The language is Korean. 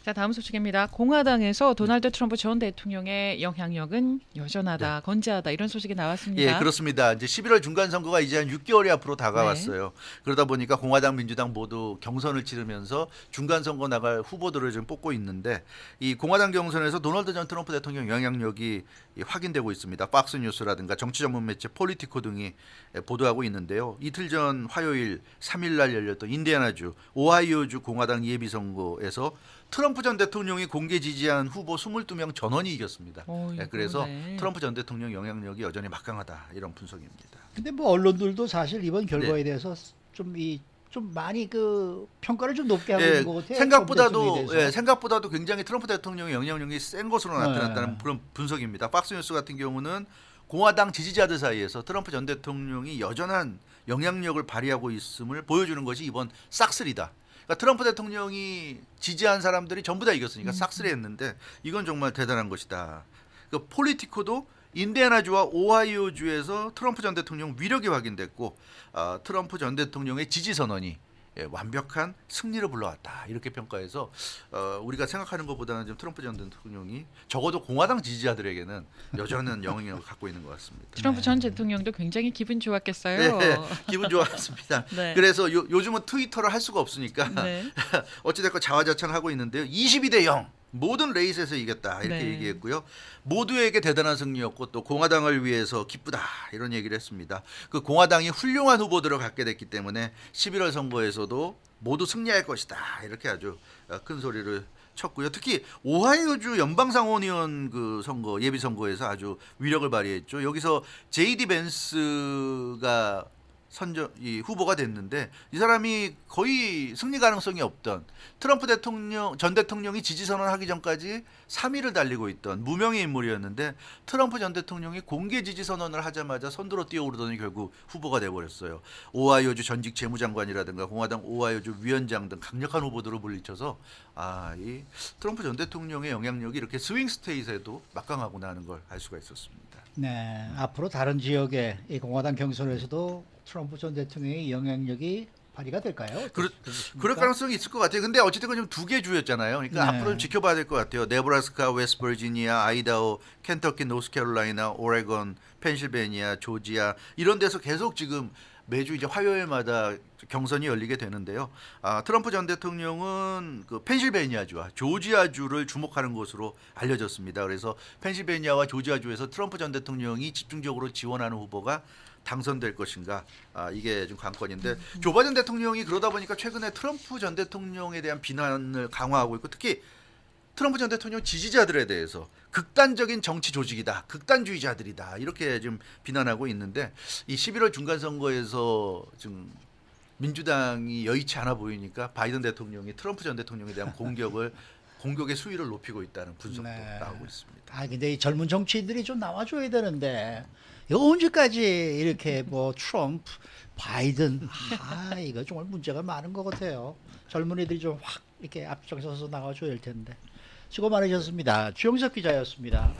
자, 다음 소식입니다. 공화당에서 도널드 트럼프 전 대통령의 영향력은 여전하다, 건재하다 이런 소식이 나왔습니다. 예, 그렇습니다. 이제 11월 중간 선거가 이제 한 6개월이 앞으로 다가왔어요. 그러다 보니까 공화당, 민주당 모두 경선을 치르면서 중간 선거 나갈 후보들을 좀 뽑고 있는데 이 공화당 경선에서 도널드 전 트럼프 대통령 영향력이 확인되고 있습니다. 박스뉴스라든가 정치 전문 매체 폴리티코 등이 보도하고 있는데요. 이틀 전 화요일 3일 날 열렸던 인디애나주, 오하이오주 공화당 예비 선거에서 트럼프 전 대통령이 공개 지지한 후보 22명 전원이 이겼습니다. 그래서 트럼프 전 대통령 영향력이 여전히 막강하다 이런 분석입니다. 근데 뭐 언론들도 사실 이번 결과에 대해서 좀 많이 그 평가를 좀 높게 하고 있는 것 같아요. 생각보다도 굉장히 트럼프 대통령의 영향력이 센 것으로 나타났다는 그런 분석입니다. 박스뉴스 같은 경우는 공화당 지지자들 사이에서 트럼프 전 대통령이 여전한 영향력을 발휘하고 있음을 보여주는 것이 이번 싹쓸이다. 그러니까 트럼프 대통령이 지지한 사람들이 전부 다 이겼으니까 싹쓸이 했는데 이건 정말 대단한 것이다. 그러니까 폴리티코도 인디애나주와 오하이오주에서 트럼프 전 대통령 위력이 확인됐고 트럼프 전 대통령의 지지 선언이 완벽한 승리를 불러왔다 이렇게 평가해서 우리가 생각하는 것보다는 좀 트럼프 전 대통령이 적어도 공화당 지지자들에게는 여전한 영향력을 갖고 있는 것 같습니다. 트럼프 전 대통령도 굉장히 기분 좋았겠어요. 네, 기분 좋았습니다. 그래서 요즘은 트위터를 할 수가 없으니까 어찌됐건 자화자찬하고 있는데요. 22대 0 모든 레이스에서 이겼다 이렇게 얘기했고요. 모두에게 대단한 승리였고 또 공화당을 위해서 기쁘다 이런 얘기를 했습니다. 그 공화당이 훌륭한 후보들을 갖게 됐기 때문에 11월 선거에서도 모두 승리할 것이다 이렇게 아주 큰 소리를 쳤고요. 특히 오하이오주 연방상원의원 그 선거 예비 선거에서 아주 위력을 발휘했죠. 여기서 제이디 벤스가 이 후보가 됐는데 이 사람이 거의 승리 가능성이 없던 트럼프 전 대통령이 지지 선언하기 전까지 3위를 달리고 있던 무명의 인물이었는데 트럼프 전 대통령이 공개 지지 선언을 하자마자 선두로 뛰어오르더니 결국 후보가 돼버렸어요. 오하이오주 전직 재무장관이라든가 공화당 오하이오주 위원장 등 강력한 후보들을 물리쳐서 이 트럼프 전 대통령의 영향력이 이렇게 스윙 스테이트에도 막강하구나 하는 걸 알 수가 있었습니다. 네, 앞으로 다른 지역의 이 공화당 경선에서도 트럼프 전 대통령의 영향력이 발휘가 될까요? 그럴 가능성이 있을 것 같아요. 근데 어쨌든 지금 두 개 주였잖아요. 그러니까 앞으로 좀 지켜봐야 될 것 같아요. 네브라스카, 웨스트 버지니아, 아이다호, 켄터키, 노스캐롤라이나, 오레곤, 펜실베니아, 조지아 이런 데서 계속 지금 매주 이제 화요일마다 경선이 열리게 되는데요. 트럼프 전 대통령은 그 펜실베니아주와 조지아주를 주목하는 것으로 알려졌습니다. 그래서 펜실베니아와 조지아주에서 트럼프 전 대통령이 집중적으로 지원하는 후보가 당선될 것인가 이게 좀 관건인데 조 바이든 대통령이 그러다 보니까 최근에 트럼프 전 대통령에 대한 비난을 강화하고 있고 특히 트럼프 전 대통령 지지자들에 대해서 극단적인 정치 조직이다, 극단주의자들이다 이렇게 좀 비난하고 있는데 이 11월 중간 선거에서 지금 민주당이 여의치 않아 보이니까 바이든 대통령이 트럼프 전 대통령에 대한 공격의 수위를 높이고 있다는 분석도 나오고 있습니다. 근데 이 젊은 정치인들이 좀 나와줘야 되는데 이거 언제까지 이렇게 뭐 트럼프, 바이든 이거 정말 문제가 많은 것 같아요. 젊은이들이 좀 확 이렇게 앞장서서 나와줘야 할 텐데. 수고 많으셨습니다. 주영석 기자였습니다.